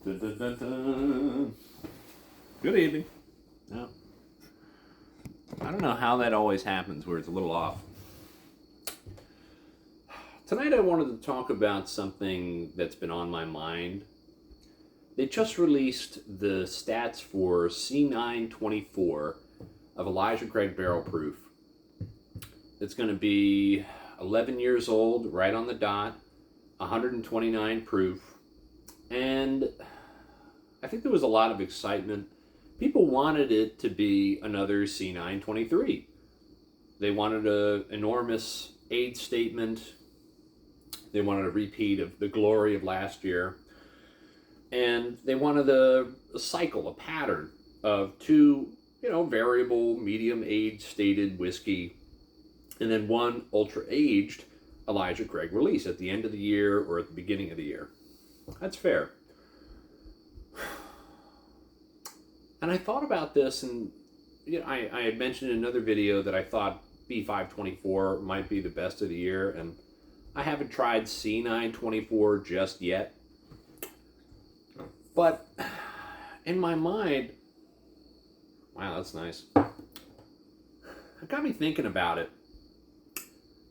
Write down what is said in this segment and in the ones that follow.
Dun, dun, dun, dun. Good evening. Now, I don't know how that always happens where it's a little off. Tonight I wanted to talk about something that's been on my mind. They just released the stats for C924 of Elijah Craig Barrel Proof. It's going to be 11 years old, right on the dot, 129 proof. And I think there was a lot of excitement. People wanted it to be another C923. They wanted an enormous age statement. They wanted a repeat of the glory of last year. And they wanted a cycle, a pattern of two, variable medium age stated whiskey, and then one ultra aged Elijah Craig release at the end of the year or at the beginning of the year. That's fair. And I thought about this, and I had mentioned in another video that I thought B524 might be the best of the year, and I haven't tried C924 just yet. But in my mind, wow, that's nice. It got me thinking about it.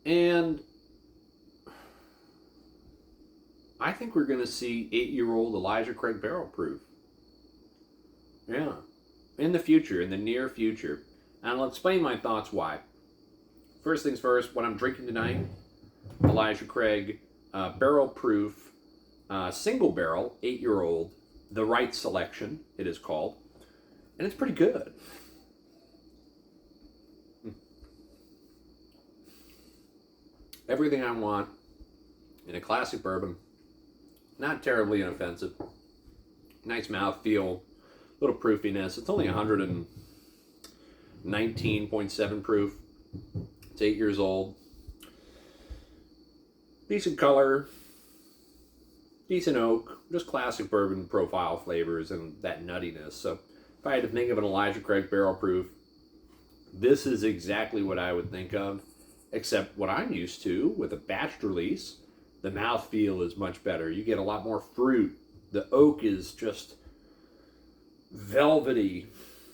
And I think we're going to see 8-year-old Elijah Craig Barrel Proof. Yeah. In the future, in the near future. And I'll explain my thoughts why. First things first, what I'm drinking tonight, Elijah Craig Barrel Proof Single Barrel, 8-year-old, The Right Selection, it is called. And it's pretty good. Everything I want in a classic bourbon. Not terribly inoffensive. Nice mouthfeel. Little proofiness. It's only 119.7 proof. It's 8 years old. Decent color. Decent oak. Just classic bourbon profile flavors and that nuttiness. So if I had to think of an Elijah Craig Barrel Proof, this is exactly what I would think of. Except what I'm used to with a batched release, the mouthfeel is much better. You get a lot more fruit. The oak is just velvety,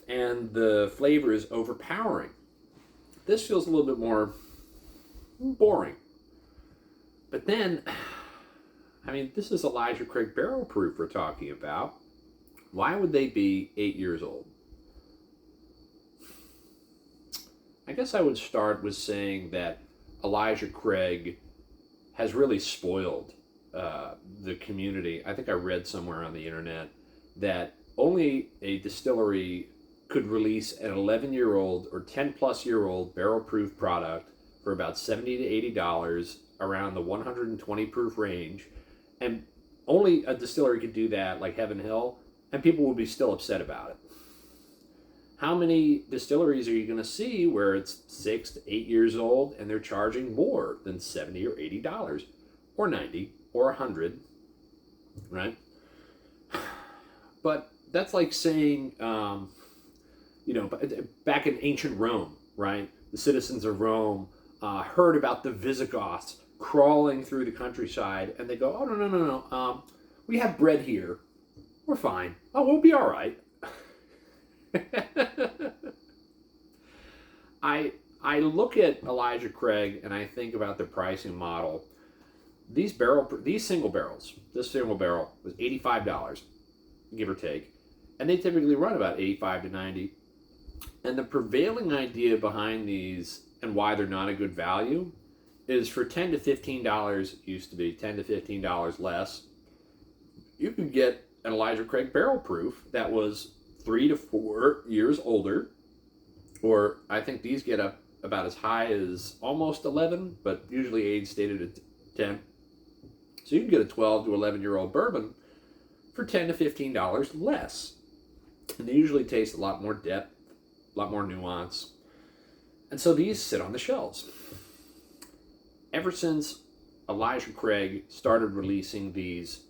and the flavor is overpowering. This feels a little bit more boring. But then, this is Elijah Craig Barrel Proof we're talking about. Why would they be 8 years old? I guess I would start with saying that Elijah Craig has really spoiled the community. I think I read somewhere on the internet that only a distillery could release an 11-year-old or 10-plus-year-old barrel-proof product for about $70 to $80 around the 120 proof range. And only a distillery could do that, like Heaven Hill, and people would be still upset about it. How many distilleries are you going to see where it's 6 to 8 years old and they're charging more than $70 or $80 or $90 or $100, right? But that's like saying, back in ancient Rome, right? The citizens of Rome heard about the Visigoths crawling through the countryside, and they go, oh, no. We have bread here. We're fine. Oh, we'll be all right. I look at Elijah Craig and I think about the pricing model. These single barrels, this single barrel was $85, give or take, and they typically run about $85 to $90. And the prevailing idea behind these and why they're not a good value is for $10 to $15, used to be $10 to $15 less, you could get an Elijah Craig Barrel Proof that was 3 to 4 years older, or I think these get up about as high as almost 11, but usually age stated at 10. So you can get a 12 to 11-year-old bourbon for $10 to $15 less. And they usually taste a lot more depth, a lot more nuance. And so these sit on the shelves. Ever since Elijah Craig started releasing these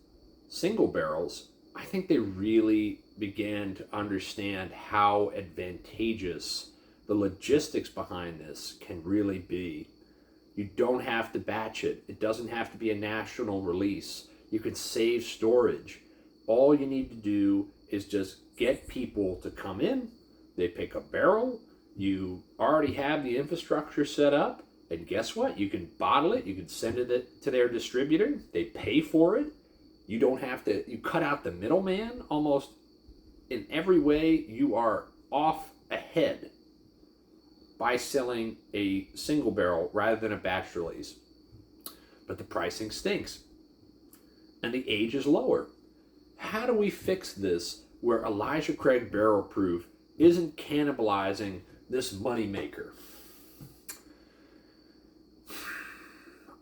single barrels, I think they really began to understand how advantageous the logistics behind this can really be. You don't have to batch it. It doesn't have to be a national release. You can save storage. all you need to do is just get people to come in. They pick a barrel. You already have the infrastructure set up. And guess what? You can bottle it. You can send it to their distributor. They pay for it. You don't have to, you cut out the middleman. Almost in every way, you are off ahead by selling a single barrel rather than a batch release. But the pricing stinks. And the age is lower. How do we fix this where Elijah Craig Barrel Proof isn't cannibalizing this moneymaker?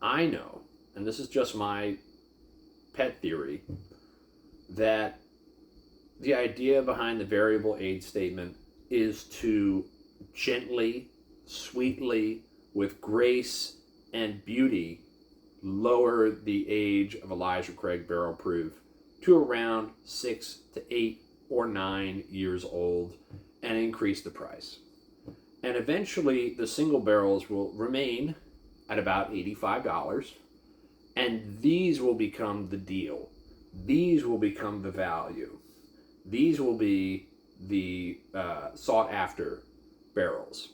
I know, and this is just my pet theory, that the idea behind the variable age statement is to gently, sweetly, with grace and beauty, lower the age of Elijah Craig Barrel Proof to around 6 to 8 or 9 years old and increase the price. And eventually the single barrels will remain at about $85, and these will become the deal. These will become the value. These will be the sought after barrels.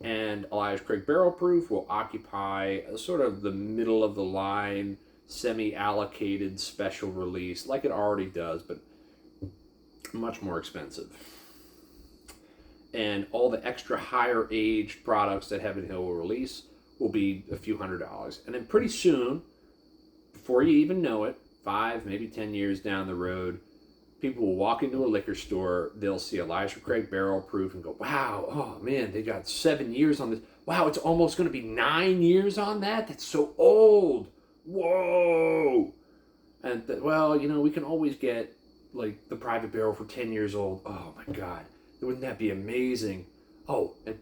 And Elijah Craig Barrel Proof will occupy a sort of the middle of the line, semi-allocated special release, like it already does, but much more expensive. And all the extra higher aged products that Heaven Hill will release will be a few $100s. And then pretty soon, before you even know it, 5, maybe 10 years down the road, people will walk into a liquor store, they'll see Elijah Craig Barrel Proof and go, wow, oh man, they got 7 years on this. Wow, it's almost going to be 9 years on that? That's so old. Whoa. And, well, you know, we can always get, like, the private barrel for 10 years old. Oh, my God. Wouldn't that be amazing? Oh, and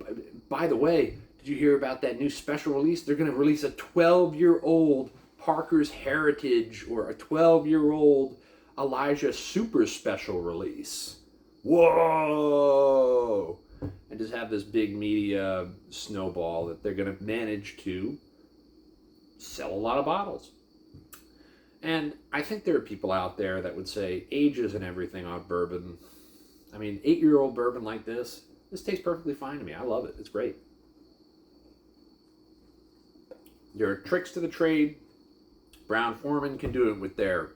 by the way, did you hear about that new special release? They're going to release a 12-year-old Parker's Heritage or a 12-year-old Elijah Super Special release. Whoa! And just have this big media snowball that they're going to manage to sell a lot of bottles. And I think there are people out there that would say age isn't everything on bourbon. I mean, 8-year-old bourbon like this tastes perfectly fine to me. I love it. It's great. There are tricks to the trade. Brown-Forman can do it with their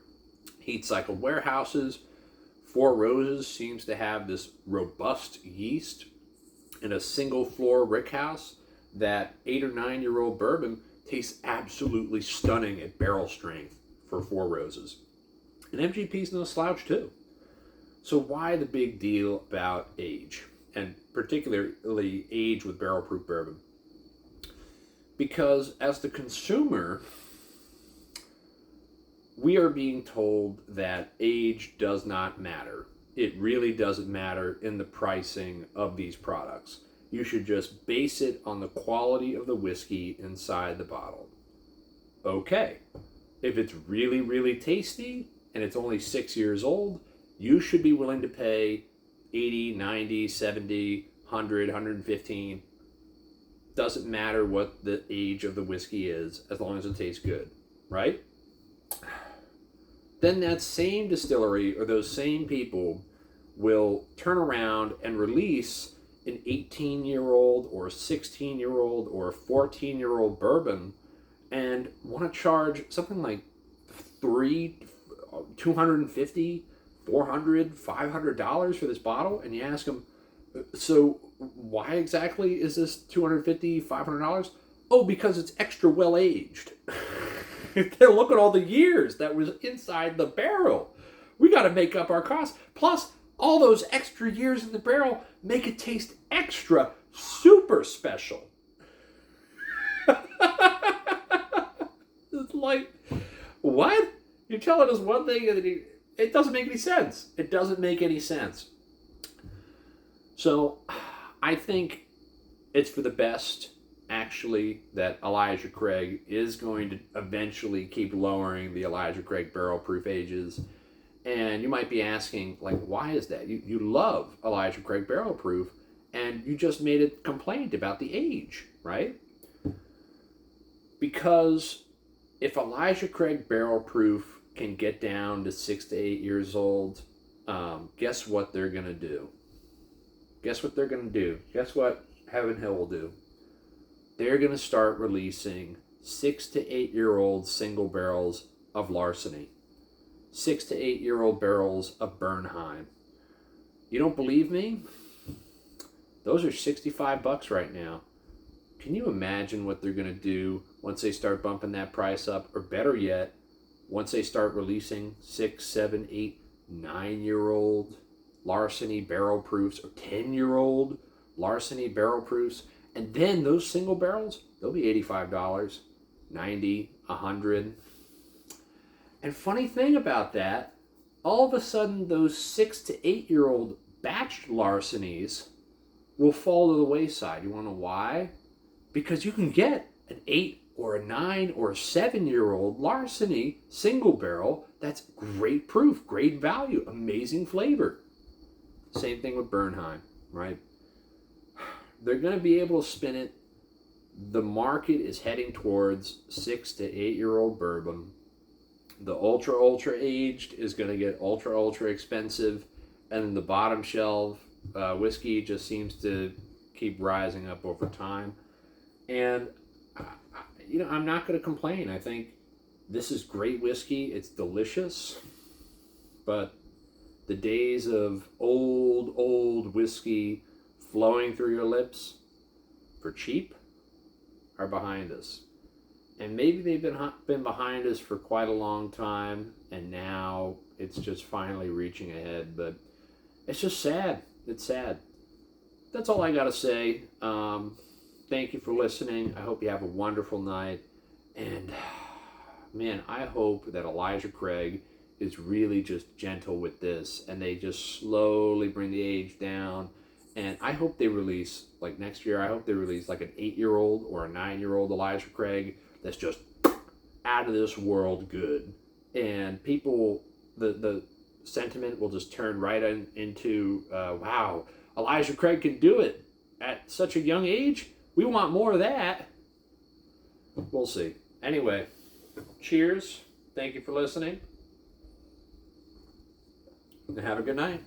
heat-cycled warehouses. Four Roses seems to have this robust yeast in a single-floor rickhouse that 8 or 9-year-old bourbon tastes absolutely stunning at barrel strength for Four Roses. And MGP's no slouch, too. So why the big deal about age? And particularly age with barrel-proof bourbon? Because as the consumer, we are being told that age does not matter. It really doesn't matter in the pricing of these products. You should just base it on the quality of the whiskey inside the bottle. Okay, if it's really, really tasty and it's only 6 years old, you should be willing to pay 80, 90, 70, 100, 115. Doesn't matter what the age of the whiskey is, as long as it tastes good, right? Then that same distillery or those same people will turn around and release an 18-year-old or a 16-year-old or a 14-year-old bourbon and want to charge something like $250, $400, $500 for this bottle. And you ask them, so why exactly is this $250, $500? Oh, because it's extra well aged. Look at all the years that was inside the barrel. We got to make up our costs. Plus, all those extra years in the barrel make it taste extra super special. It's like, what? You're telling us one thing and then it doesn't make any sense. It doesn't make any sense. So, I think it's for the best, actually, that Elijah Craig is going to eventually keep lowering the Elijah Craig barrel proof ages. And you might be asking, like, why is that? You love Elijah Craig barrel proof, and you just made a complaint about the age, right? Because if Elijah Craig barrel proof can get down to 6 to 8 years old, guess what they're going to do? Guess what they're going to do? Guess what Heaven Hill will do? They're going to start releasing 6 to 8 year old single barrels of Larceny, 6 to 8 year old barrels of Bernheim. You don't believe me? Those are $65 right now. Can you imagine what they're going to do once they start bumping that price up? Or better yet, once they start releasing 6, 7, 8, 9-year-old Larceny barrel proofs, or 10-year-old Larceny barrel proofs, and then those single barrels, they'll be $85, $90, $100. And funny thing about that, all of a sudden those 6 to 8-year-old batch Larcenies will fall to the wayside. You want to know why? Because you can get an 8 or a 9 or a 7-year-old Larceny single barrel that's great proof, great value, amazing flavor. Same thing with Bernheim, right? They're going to be able to spin it. The market is heading towards 6 to 8-year-old bourbon. The ultra aged is going to get ultra expensive, and the bottom shelf whiskey just seems to keep rising up over time. And I'm not going to complain. I think this is great whiskey. It's delicious, but the days of old whiskey flowing through your lips for cheap are behind us. And maybe they've been behind us for quite a long time, and now it's just finally reaching ahead. But it's just sad. It's sad. That's all I got to say. Thank you for listening. I hope you have a wonderful night. And, man, I hope that Elijah Craig is really just gentle with this, and they just slowly bring the age down. And I hope they release, like next year, I hope they release like an 8-year-old or a 9-year-old Elijah Craig that's just out of this world good. And people, the sentiment will just turn right into, wow, Elijah Craig can do it at such a young age. We want more of that. We'll see. Anyway, cheers. Thank you for listening. And have a good night.